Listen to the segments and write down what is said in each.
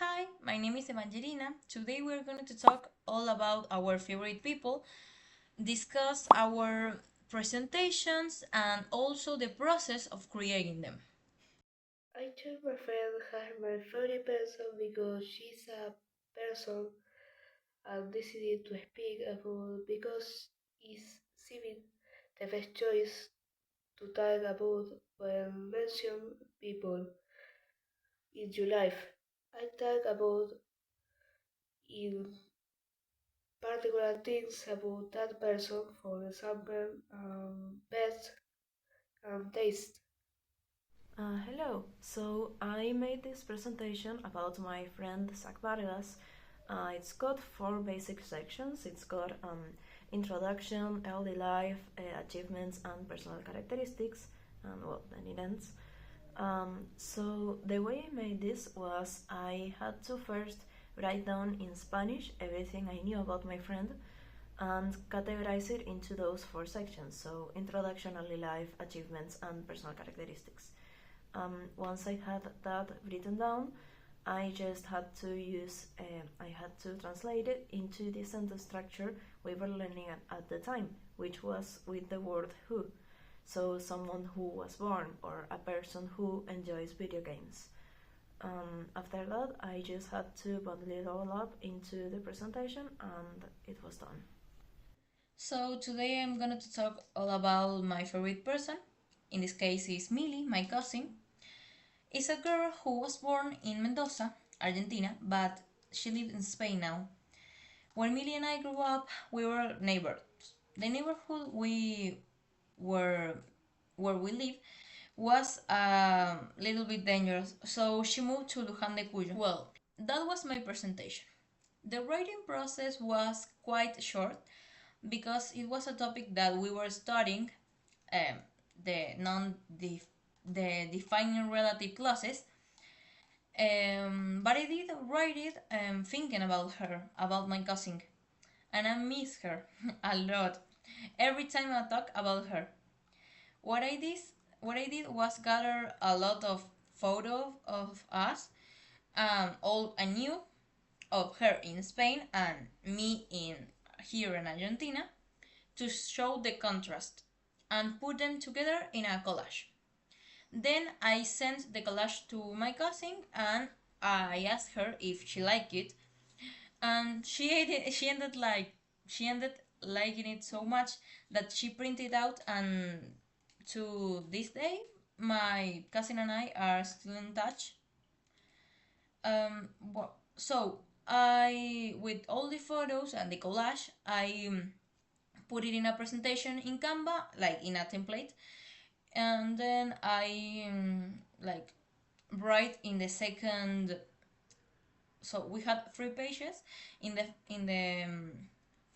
Hi, my name is Evangelina. Today we're going to talk all about our favorite people, discuss our presentations, and also the process of creating them. I choose my friend as my favorite person because she's a person I decided to speak about because it's seeming the best choice to talk about when mention people in your life. I talk about in particular things about that person, for example, best and taste. Hello. So I made this presentation about my friend Zach Vargas. It's got four basic sections. It's got introduction, early life, achievements, and personal characteristics, and well, then it ends. So the way I made this was I had to first write down in Spanish everything I knew about my friend and categorize it into those four sections. So introduction, early life, achievements, and personal characteristics. Once I had that written down, I just had to I had to translate it into the sentence structure we were learning at the time, which was with the word who. So, someone who was born or a person who enjoys video games. After that, I just had to bundle it all up into the presentation and it was done. So today I'm going to talk all about my favorite person. In this case is Millie, my cousin. It's a girl who was born in Mendoza, Argentina, but she lives in Spain now. When Millie and I grew up, we were neighbors. The neighborhood we were where we live was a little bit dangerous, so she moved to Luján de Cuyo. Well, that was my presentation. The writing process was quite short because it was a topic that we were studying, um, the non the defining relative clauses. But I did write it thinking about her, about my cousin, and I miss her a lot every time I talk about her. What I did, what I did was gather a lot of photos of us, all I knew of her in Spain and me in here in Argentina, to show the contrast and put them together in a collage. Then I sent the collage to my cousin and I asked her if she liked it, and she ended liking it so much that she printed out, and to this day my cousin and I are still in touch. So I, with all the photos and the collage, I put it in a presentation in Canva, like in a template, and then I like write in the second. So we had 3 pages. In the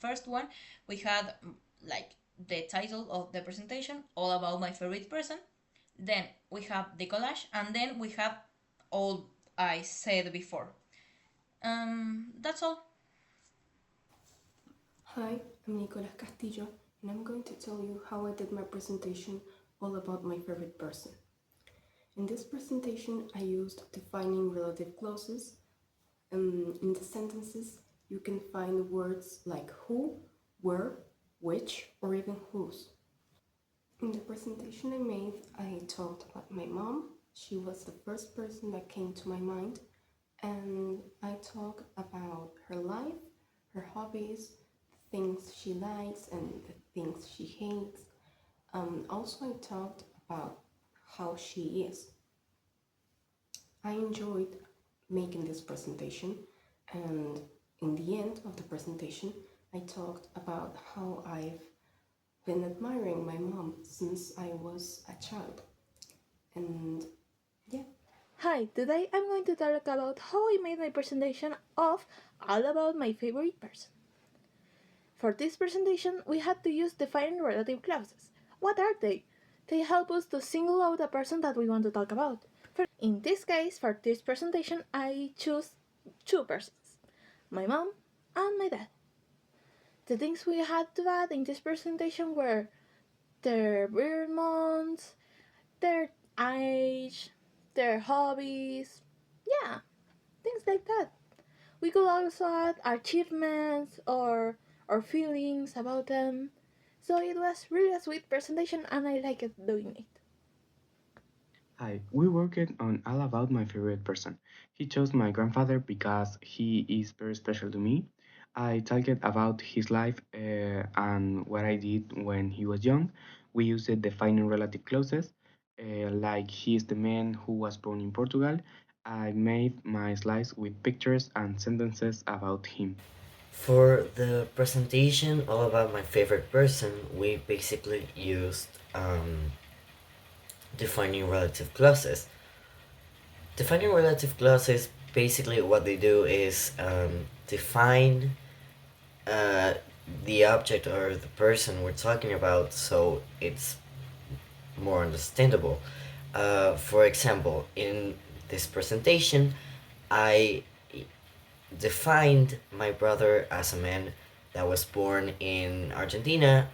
first one, we had like the title of the presentation, all about my favorite person. Then we have the collage, and then we have all I said before. That's all. Hi, I'm Nicolas Castillo, and I'm going to tell you how I did my presentation all about my favorite person. In this presentation, I used defining relative clauses. In the sentences, you can find words like who, where, which, or even whose. In the presentation I made, I talked about my mom. She was the first person that came to my mind, and I talked about her life, her hobbies, the things she likes and the things she hates. Also, I talked about how she is. I enjoyed making this presentation, and in the end of the presentation, I talked about how I've been admiring my mom since I was a child. And yeah. Hi, today I'm going to talk about how I made my presentation of all about my favorite person. For this presentation, we had to use defining relative clauses. What are they? They help us to single out a person that we want to talk about. In this case, for this presentation, I choose two persons, my mom and my dad. The things we had to add in this presentation were their birth months, their age, their hobbies, yeah, things like that. We could also add achievements or feelings about them. So it was really a sweet presentation and I liked doing it. Hi, we worked on All About My Favorite Person. He chose my grandfather because he is very special to me. I talked about his life and what I did when he was young. We used defining relative clauses, like he is the man who was born in Portugal. I made my slides with pictures and sentences about him. For the presentation all about my favorite person, we basically used defining relative clauses. Defining relative clauses, basically what they do is define uh, the object or the person we're talking about so it's more understandable. For example, in this presentation, I defined my brother as a man that was born in Argentina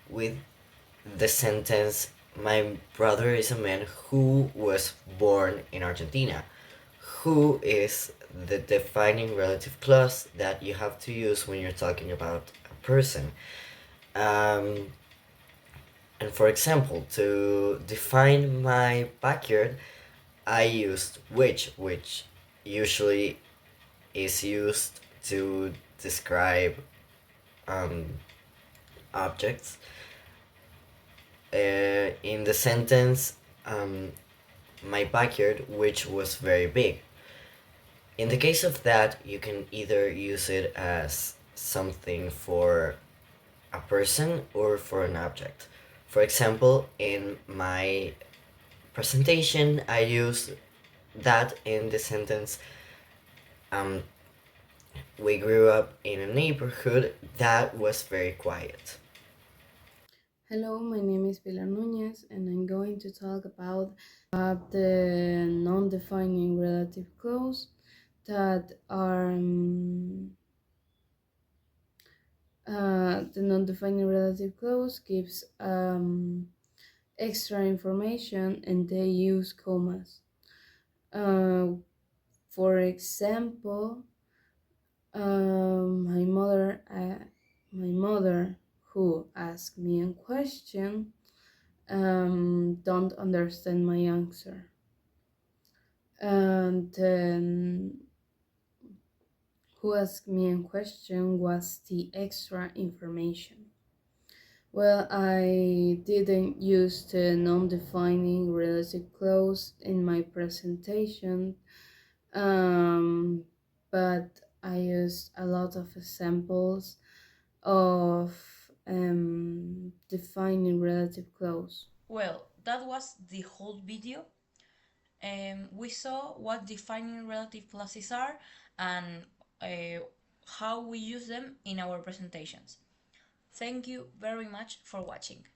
with the sentence, my brother is a man who was born in Argentina. Who is the defining relative clause that you have to use when you're talking about a person. Um, and for example, to define my backyard, I used which usually is used to describe um, objects. In the sentence, my backyard, which was very big. In the case of that, you can either use it as something for a person or for an object. For example, in my presentation, I used that in the sentence, um, we grew up in a neighborhood that was very quiet. Hello, my name is Pilar Núñez, and I'm going to talk about the non-defining relative clause that are the non-defining relative clause gives extra information and they use commas. For example, my mother who asked me a question don't understand my answer. And then who asked me a question was the extra information. Well, I didn't use the non-defining relative clause in my presentation, but I used a lot of examples of defining relative clause. Well, that was the whole video. We saw what defining relative clauses are and how we use them in our presentations. Thank you very much for watching.